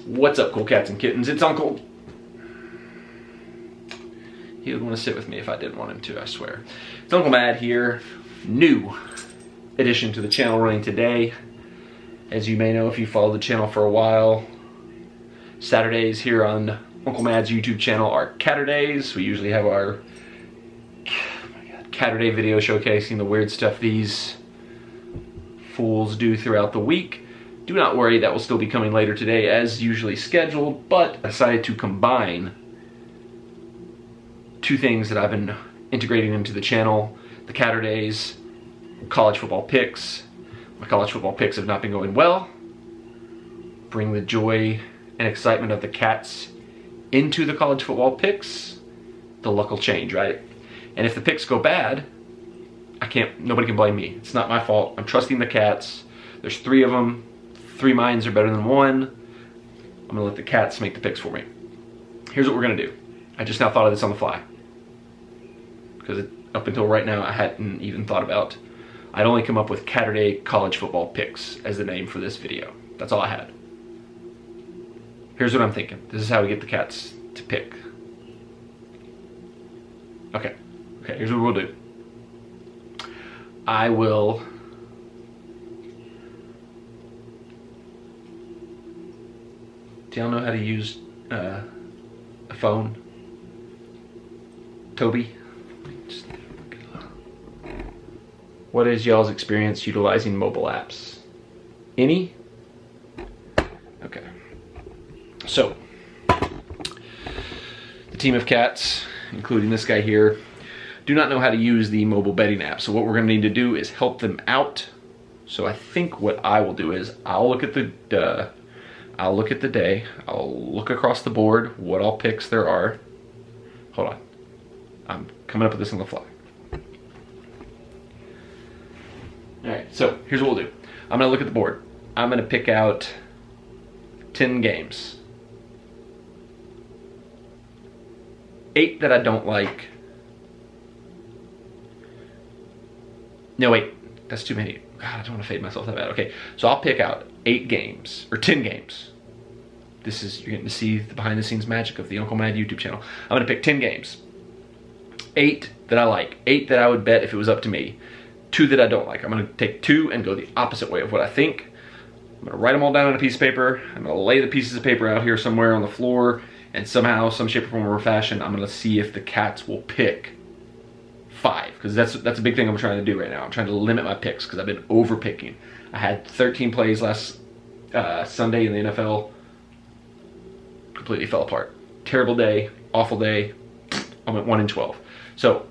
What's up, cool cats and kittens? It's Uncle. He would want to sit with me if I didn't want him to, I swear. It's Uncle Mad here. New addition to the channel running today. As you may know if you follow the channel for a while, Saturdays here on Uncle Mad's YouTube channel are Caturdays. We usually have our Caturday video showcasing the weird stuff these fools do throughout the week. Do not worry, that will still be coming later today as usually scheduled, but I decided to combine two things that I've been integrating into the channel. The Caturdays, college football picks. My college football picks have not been going well. Bring the joy and excitement of the cats into the college football picks. The luck will change, right? And if the picks go bad, nobody can blame me. It's not my fault. I'm trusting the cats. There's 3 of them. 3 minds are better than 1. I'm gonna let the cats make the picks for me. Here's what we're gonna do. I just now thought of this on the fly. Because up until right now, I hadn't even thought about. I'd only come up with Caturday college football picks as the name for this video. That's all I had. Here's what I'm thinking. This is how we get the cats to pick. Okay, here's what we'll do. I will do y'all know how to use a phone? Toby? What is y'all's experience utilizing mobile apps? Any? Okay. So, the team of cats, including this guy here, do not know how to use the mobile betting app. So what we're gonna need to do is help them out. So I think what I will do is I'll look at the day, I'll look across the board, what all picks there are. Hold on, I'm coming up with this on the fly. All right, so here's what we'll do. I'm gonna look at the board. I'm gonna pick out 10 games. 8 that I don't like. No, wait, that's too many. God, I don't want to fade myself that bad. Okay, so I'll pick out 8 games, or 10 games. You're getting to see the behind the scenes magic of the Uncle Mad YouTube channel. I'm gonna pick 10 games. 8 that I like, 8 that I would bet if it was up to me. 2 that I don't like. I'm gonna take 2 and go the opposite way of what I think. I'm gonna write them all down on a piece of paper. I'm gonna lay the pieces of paper out here somewhere on the floor, and somehow, some shape, or form, or fashion, I'm gonna see if the cats will pick 5, because that's a big thing I'm trying to do right now. I'm trying to limit my picks because I've been over picking. I had 13 plays last Sunday in the NFL. Completely fell apart. Terrible day, awful day. I went 1-12. So,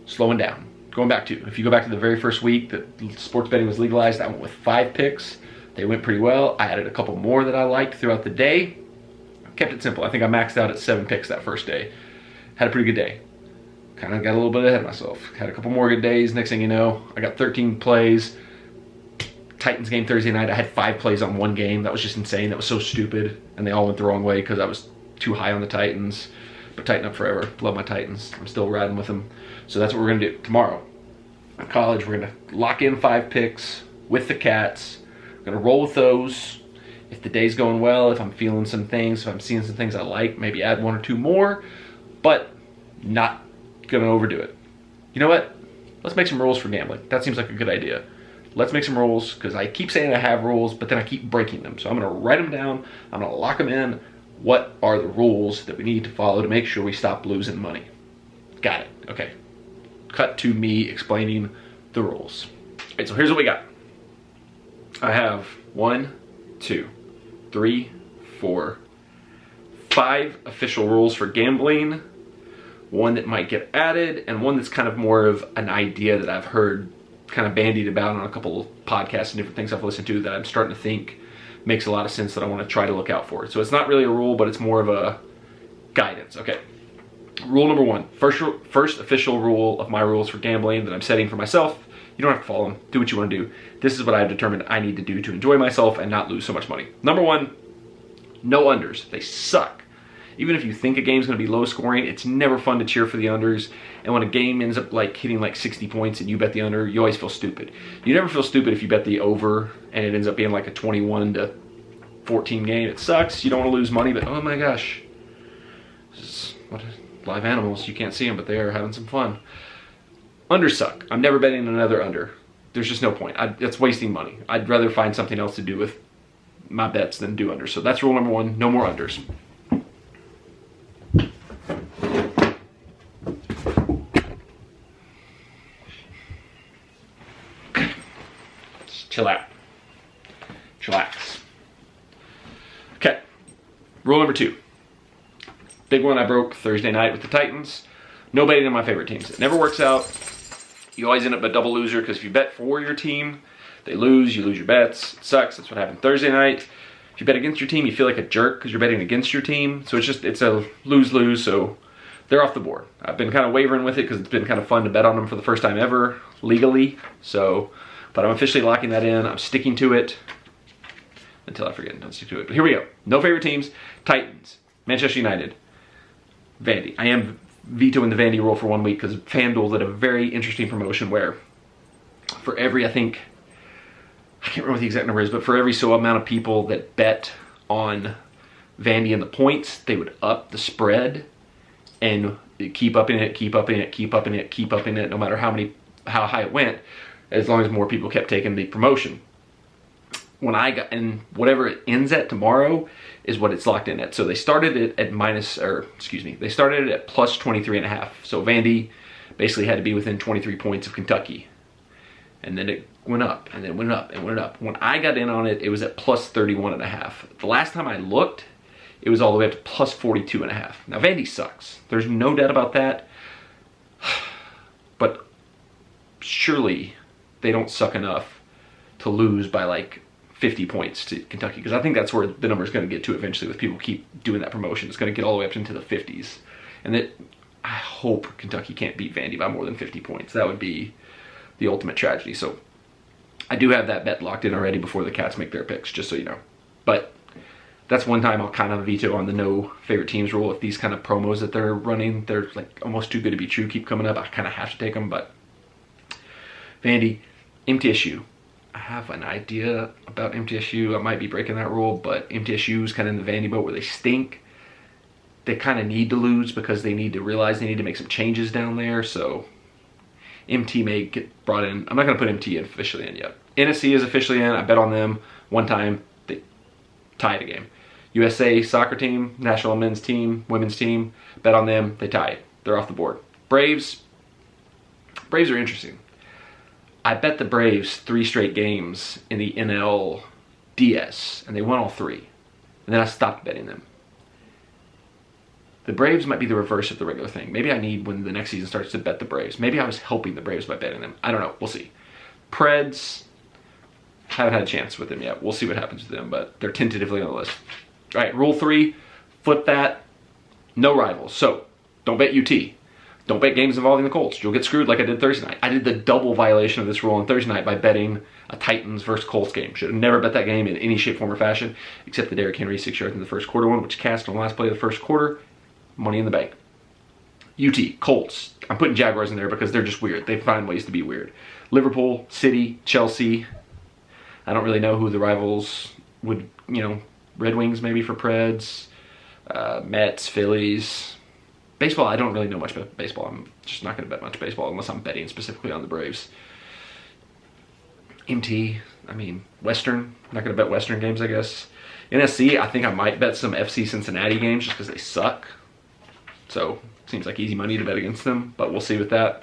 slowing down. Going back to, if you go back to the very first week that sports betting was legalized, I went with 5 picks. They went pretty well. I added a couple more that I liked throughout the day. Kept it simple. I think I maxed out at 7 picks that first day. Had a pretty good day. Kind of got a little bit ahead of myself. Had a couple more good days. Next thing you know, I got 13 plays. Titans game Thursday night, I had 5 plays on 1 game. That was just insane. That was so stupid. And they all went the wrong way because I was too high on the Titans. But Tighten up forever. Love my Titans. I'm still riding with them. So that's what we're going to do. Tomorrow, at college, we're going to lock in 5 picks with the cats. We're going to roll with those. If the day's going well, if I'm feeling some things, if I'm seeing some things I like, maybe add 1 or 2 more. But not gonna overdo it. You know what? Let's make some rules for gambling. That seems like a good idea. Let's make some rules, because I keep saying I have rules, but then I keep breaking them. So I'm gonna write them down. I'm gonna lock them in. What are the rules that we need to follow to make sure we stop losing money? Got it. Okay. Cut to me explaining the rules. All right, so here's what we got. I have 1, 2, 3, 4, 5 official rules for gambling. 1 that might get added, and 1 that's kind of more of an idea that I've heard kind of bandied about on a couple of podcasts and different things I've listened to that I'm starting to think makes a lot of sense that I want to try to look out for. So it's not really a rule, but it's more of a guidance. Okay. Rule number 1. First official rule of my rules for gambling that I'm setting for myself. You don't have to follow them. Do what you want to do. This is what I've determined I need to do to enjoy myself and not lose so much money. Number 1, no unders. They suck. Even if you think a game's going to be low scoring, it's never fun to cheer for the unders. And when a game ends up like hitting like 60 points and you bet the under, you always feel stupid. You never feel stupid if you bet the over and it ends up being like a 21 to 14 game. It sucks. You don't want to lose money, but oh my gosh. This is what live animals. You can't see them, but they are having some fun. Unders suck. I'm never betting another under. There's just no point. It's wasting money. I'd rather find something else to do with my bets than do unders. So that's rule number 1. No more unders. Just chill out. Chillax. Okay. Rule number 2. Big one I broke Thursday night with the Titans. No betting on my favorite teams. It never works out. You always end up a double loser because if you bet for your team, they lose, you lose your bets. It sucks. That's what happened Thursday night. If you bet against your team, you feel like a jerk because you're betting against your team. So it's a lose-lose, so they're off the board. I've been kind of wavering with it because it's been kind of fun to bet on them for the first time ever, legally. So, but I'm officially locking that in. I'm sticking to it until I forget and don't stick to it. But here we go. No favorite teams. Titans, Manchester United, Vandy. I am vetoing the Vandy rule for 1 week because FanDuel did a very interesting promotion where for every, I think, I can't remember what the exact number is, but for every so amount of people that bet on Vandy and the points, they would up the spread and keep upping it, keep upping it, keep upping it, keep upping it, no matter how high it went, as long as more people kept taking the promotion. When I got, and whatever it ends at tomorrow is what it's locked in at. So they started it at they started it at plus 23.5. So Vandy basically had to be within 23 points of Kentucky. And then it went up, and then went up, and went up. When I got in on it, it was at plus 31.5. The last time I looked, it was all the way up to plus 42.5. Now Vandy sucks. There's no doubt about that. But surely they don't suck enough to lose by like 50 points to Kentucky, because I think that's where the number is going to get to eventually with people keep doing that promotion. It's going to get all the way up into the 50s. And that I hope Kentucky can't beat Vandy by more than 50 points. That would be the ultimate tragedy. So I do have that bet locked in already before the Cats make their picks, just so you know. But that's one time I'll kind of veto on the no favorite teams rule. If these kind of promos that they're running, they're like almost too good to be true, keep coming up, I kind of have to take them. But Vandy, MTSU. I have an idea about MTSU. I might be breaking that rule, but MTSU is kind of in the Vandy boat where they stink. They kind of need to lose because they need to realize they need to make some changes down there. So MT may get brought in. I'm not going to put MT officially in yet. NSC is officially in. I bet on them one time. They tied a game. USA soccer team, national men's team, women's team, bet on them. They tied. They're off the board. Braves are interesting. I bet the Braves 3 straight games in the NLDS, and they won all 3. And then I stopped betting them. The Braves might be the reverse of the regular thing. Maybe I need, when the next season starts, to bet the Braves. Maybe I was helping the Braves by betting them. I don't know. We'll see. Preds, haven't had a chance with them yet. We'll see what happens with them, but they're tentatively on the list. All right, rule 3, flip that. No rivals. So, don't bet UT. Don't bet games involving the Colts. You'll get screwed like I did Thursday night. I did the double violation of this rule on Thursday night by betting a Titans versus Colts game. Should have never bet that game in any shape, form, or fashion, except the Derrick Henry 6 yards in the first quarter one, which cast on the last play of the first quarter. Money in the bank. UT, Colts. I'm putting Jaguars in there because they're just weird. They find ways to be weird. Liverpool, City, Chelsea. I don't really know who the rivals would, Red Wings maybe for Preds. Mets, Phillies. Baseball, I don't really know much about baseball. I'm just not going to bet much baseball unless I'm betting specifically on the Braves. MT, Western. I'm not going to bet Western games, I guess. NSC, I think I might bet some FC Cincinnati games just because they suck. So, seems like easy money to bet against them, but we'll see with that.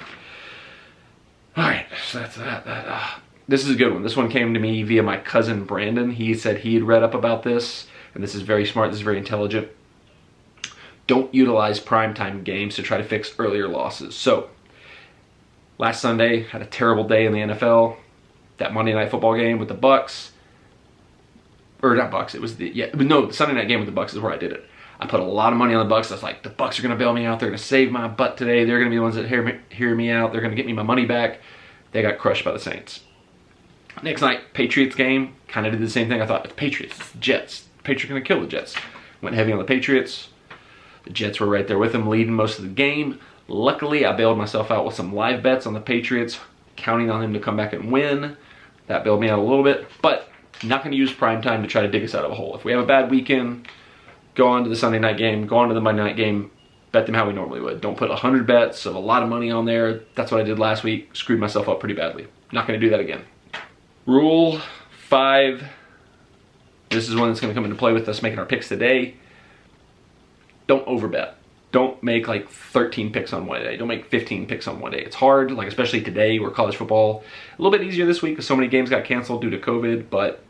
Alright, so that's that. This is a good one. This one came to me via my cousin Brandon. He said he had read up about this, and this is very smart, this is very intelligent. Don't utilize primetime games to try to fix earlier losses. So, last Sunday, had a terrible day in the NFL. That Monday Night Football game with the Bucks. Or not Bucks, it was the Sunday night game with the Bucks is where I did it. I put a lot of money on the Bucks. I was like, the Bucks are going to bail me out. They're going to save my butt today. They're going to be the ones that hear me out. They're going to get me my money back. They got crushed by the Saints. Next night, Patriots game. Kind of did the same thing. I thought, it's Patriots, it's the Jets. The Patriots are going to kill the Jets. Went heavy on the Patriots. The Jets were right there with them, leading most of the game. Luckily, I bailed myself out with some live bets on the Patriots, counting on them to come back and win. That bailed me out a little bit, but I'm not going to use prime time to try to dig us out of a hole. If we have a bad weekend, go on to the Sunday night game, go on to the Monday night game, bet them how we normally would. Don't put 100 bets of a lot of money on there. That's what I did last week. Screwed myself up pretty badly. Not going to do that again. Rule 5. This is one that's going to come into play with us making our picks today. Don't overbet. Don't make like 13 picks on one day. Don't make 15 picks on one day. It's hard, like especially today where college football, a little bit easier this week because so many games got canceled due to COVID, but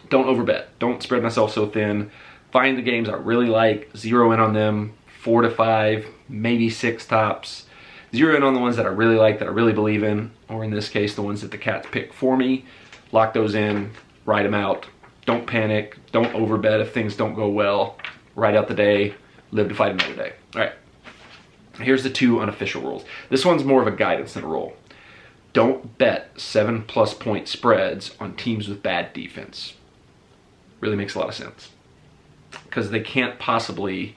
don't overbet. Don't spread myself so thin. Find the games I really like, zero in on them, 4 to 5, maybe 6 tops. Zero in on the ones that I really like, that I really believe in, or in this case, the ones that the Cats pick for me. Lock those in, write them out. Don't panic. Don't overbet if things don't go well. Write out the day. Live to fight another day. All right. Here's the 2 unofficial rules. This one's more of a guidance than a rule. Don't bet 7+ point spreads on teams with bad defense. Really makes a lot of sense. Because they can't possibly,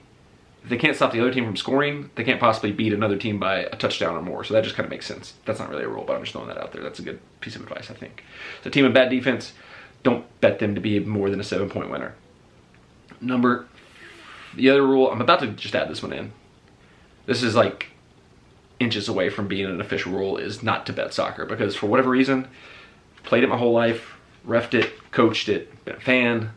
if they can't stop the other team from scoring, they can't possibly beat another team by a touchdown or more. So that just kind of makes sense. That's not really a rule, but I'm just throwing that out there. That's a good piece of advice, I think. So a team with bad defense, don't bet them to be more than a 7-point winner. The other rule, I'm about to just add this one in. This is like inches away from being an official rule, is not to bet soccer. Because for whatever reason, played it my whole life, reffed it, coached it, been a fan.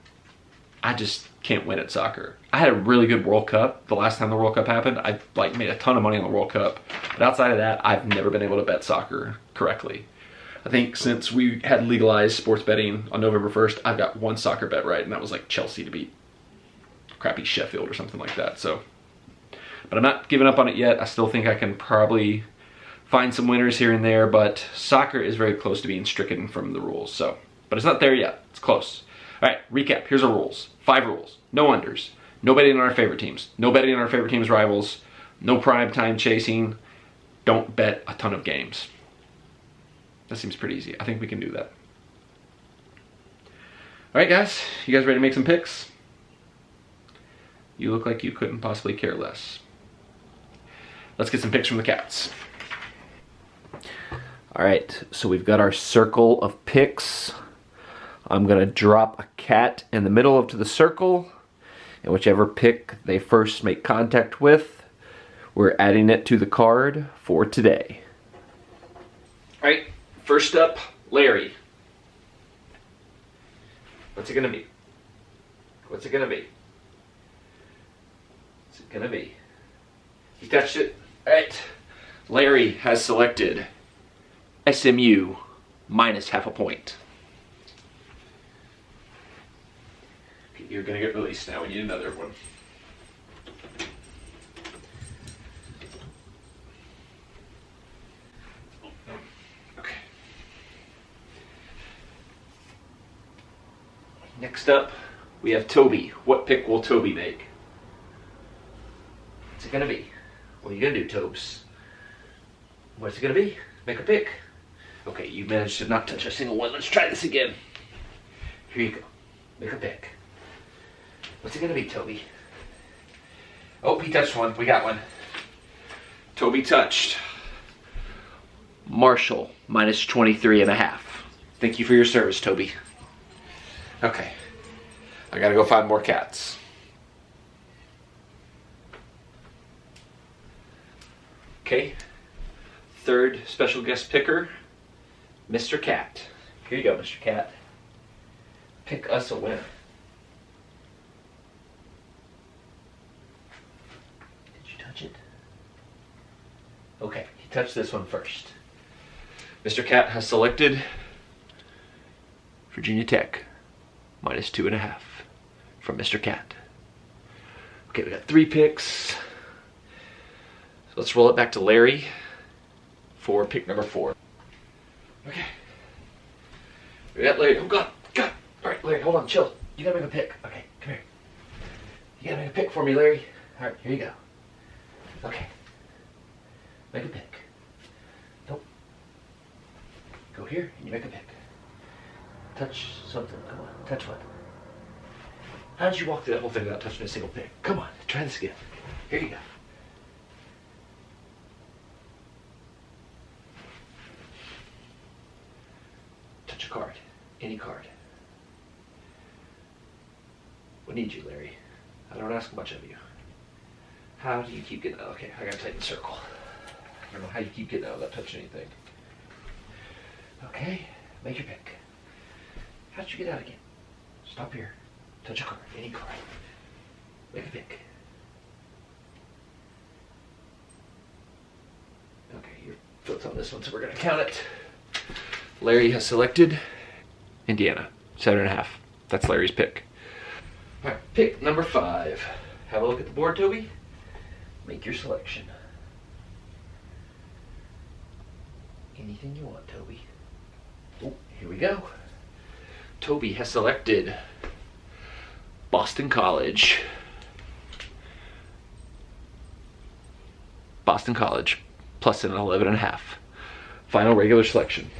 I just can't win at soccer. I had a really good World Cup. The last time the World Cup happened, I like made a ton of money on the World Cup. But outside of that, I've never been able to bet soccer correctly. I think since we had legalized sports betting on November 1st, I've got one soccer bet right, and that was like Chelsea to beat crappy Sheffield or something like that. So, but I'm not giving up on it yet. I still think I can probably find some winners here and there, but soccer is very close to being stricken from the rules. So, but it's not there yet. It's close. All right, recap. Here's our rules. 5 rules. No unders. No betting on our favorite teams. No betting on our favorite team's rivals. No prime time chasing. Don't bet a ton of games. That seems pretty easy. I think we can do that. All right, guys. You guys ready to make some picks? You look like you couldn't possibly care less. Let's get some picks from the Cats. All right, so we've got our circle of picks. I'm going to drop a cat in the middle of the circle, and whichever pick they first make contact with, we're adding it to the card for today. All right, first up, Larry. What's it going to be? What's it going to be? What's it going to be? He touched it. All right, Larry has selected SMU minus ½ point. You're going to get released now. We need another one. Okay. Next up, we have Toby. What pick will Toby make? What's it going to be? What are you going to do, Tobes? What's it going to be? Make a pick. Okay, you managed to not touch a single one. Let's try this again. Here you go. Make a pick. What's it going to be, Toby? Oh, he touched one. We got one. Toby touched Marshall minus 23.5. Thank you for your service, Toby. Okay. I got to go find more cats. Okay. Third special guest picker, Mr. Cat. Here you go, Mr. Cat. Pick us a winner. Did you touch it? Okay, he touched this one first. Mr. Cat has selected Virginia Tech minus 2.5 from Mr. Cat. Okay, we got 3 picks. So let's roll it back to Larry for pick number 4. Okay. We got Larry. Oh, God. God. All right, Larry, hold on. Chill. You got to make a pick. Okay, come here. You got to make a pick for me, Larry. All right, here you go. Okay. Make a pick. Nope. Go here and you make a pick. Touch something. Come on. Touch what? How did you walk through that whole thing without touching a single pick? Come on. Try this again. Here you go. Touch a card. Any card. need you, Larry. I don't ask much of you. How do you keep getting out? Okay, I gotta tighten the circle. I don't know how you keep getting out without touching anything. Okay, make your pick. How did you get out again? Stop here. Touch a card, any card. Make a pick. Okay, your foot's on this one, so we're gonna count it. Larry has selected Indiana, 7.5. That's Larry's pick. All right, pick number 5. Have a look at the board, Toby. Make your selection. Anything you want, Toby. Oh, here we go. Toby has selected Boston College. Boston College, plus an 11.5. Final regular selection.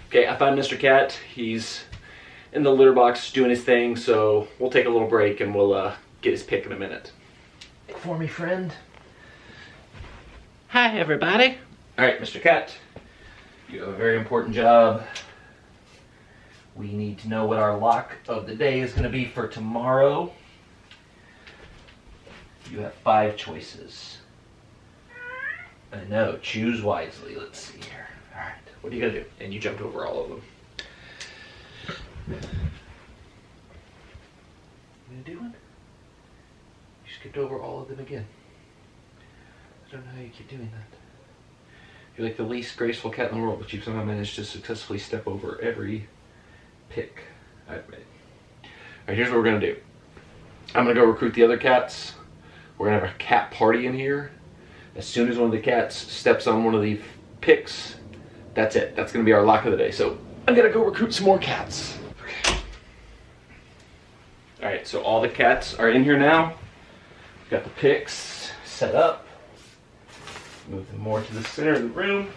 Okay, I found Mr. Cat. He's in the litter box doing his thing, so we'll take a little break and we'll get his pick in a minute. For me, friend. Hi, everybody. All right, Mr. Cat, you have a very important job. We need to know what our lock of the day is going to be for tomorrow. You have 5 choices. I know, choose wisely. Let's see here. All right, what are you going to do? And you jumped over all of them. You gonna do one? You skipped over all of them again. I don't know how you keep doing that. You're like the least graceful cat in the world, but you've somehow managed to successfully step over every pick I've made. Alright, here's what we're gonna do. I'm gonna go recruit the other cats. We're gonna have a cat party in here. As soon as one of the cats steps on one of the picks, that's it. That's gonna be our lock of the day. So I'm gonna go recruit some more cats. Alright, so all the cats are in here now. We've got the picks set up. Move them more to the center of the room.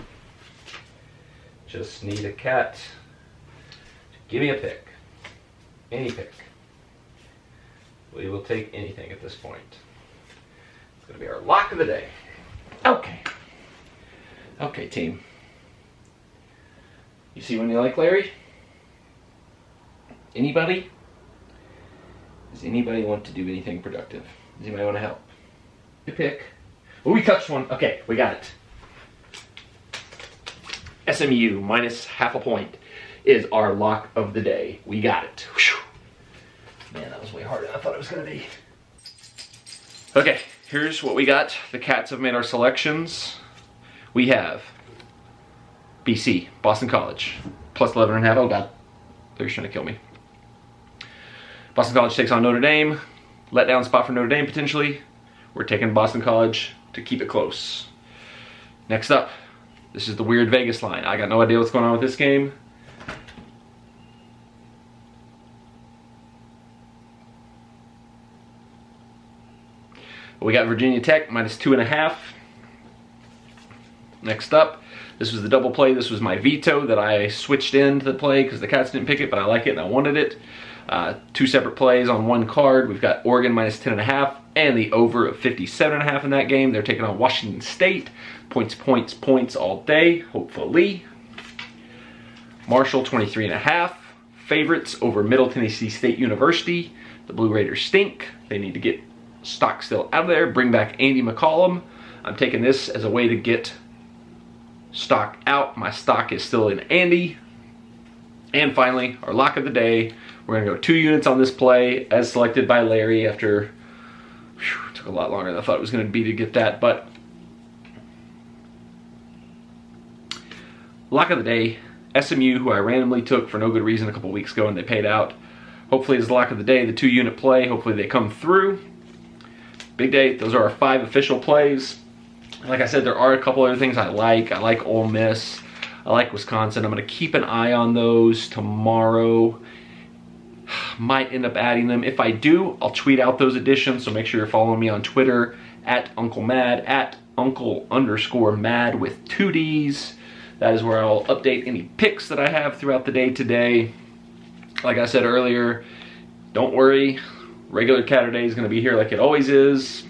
Just need a cat to give me a pick. Any pick. We will take anything at this point. It's going to be our lock of the day. Okay. Okay, team. You see one you like, Larry? Anybody? Does anybody want to do anything productive? Does anybody want to help? You pick. Oh, we touched one. Okay, we got it. SMU minus half a point is our lock of the day. We got it. Whew. Man, that was way harder than I thought it was going to be. Okay, here's what we got. The cats have made our selections. We have BC, Boston College, plus 11.5. Oh, God. They're trying to kill me. Boston College takes on Notre Dame. Letdown spot for Notre Dame, potentially. We're taking Boston College to keep it close. Next up, this is the weird Vegas line. I got no idea what's going on with this game. We got Virginia Tech, minus 2.5. Next up, this was the double play. This was my veto that I switched into the play because the Cats didn't pick it, but I like it and I wanted it. 2 separate plays on one card. We've got Oregon minus 10.5 and the over of 57.5 in that game. They're taking on Washington State. Points, points, points all day, hopefully. Marshall 23.5. Favorites over Middle Tennessee State University. The Blue Raiders stink. They need to get Stockstill out of there. Bring back Andy McCollum. I'm taking this as a way to get Stock out. My stock is still in Andy. And finally, our lock of the day. We're going to go 2 units on this play as selected by Larry after, it took a lot longer than I thought it was going to be to get that, but lock of the day, SMU, who I randomly took for no good reason a couple weeks ago and they paid out. Hopefully it's the lock of the day, the 2 unit play. Hopefully they come through. Big day. Those are our 5 official plays. Like I said, there are a couple other things I like. I like Ole Miss. I like Wisconsin. I'm going to keep an eye on those tomorrow. Might end up adding them. If I do, I'll tweet out those additions, so make sure you're following me on Twitter at Uncle Mad, at Uncle_Mad with 2 Ds. That is where I'll update any picks that I have throughout the day today. Like I said earlier, don't worry. Regular Caturday is going to be here like it always is.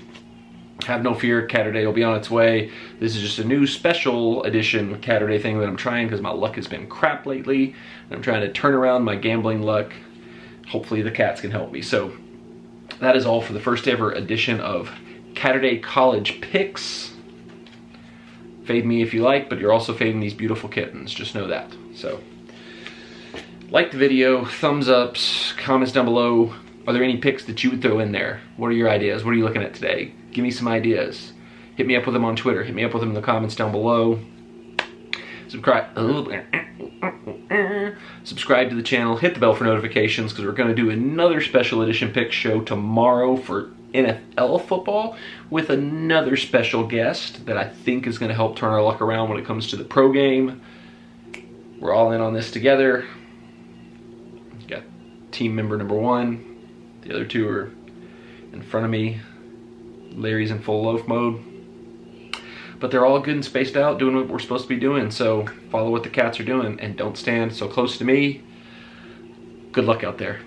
have no fear, Caturday will be on its way. This is just a new special edition Caturday thing that I'm trying because my luck has been crap lately. And I'm trying to turn around my gambling luck. Hopefully the cats can help me. So that is all for the first ever edition of Caturday College Picks. Fade me if you like, but you're also fading these beautiful kittens. Just know that. So like the video, thumbs ups, comments down below. Are there any picks that you would throw in there? What are your ideas? What are you looking at today? Give me some ideas. Hit me up with them on Twitter. Hit me up with them in the comments down below. Subscribe to the channel. Hit the bell for notifications because we're going to do another special edition pick show tomorrow for NFL football with another special guest that I think is going to help turn our luck around when it comes to the pro game. We're all in on this together. Got team member number 1. The other 2 are in front of me. Larry's in full loaf mode. But they're all good and spaced out, doing what we're supposed to be doing. So follow what the cats are doing and don't stand so close to me. Good luck out there.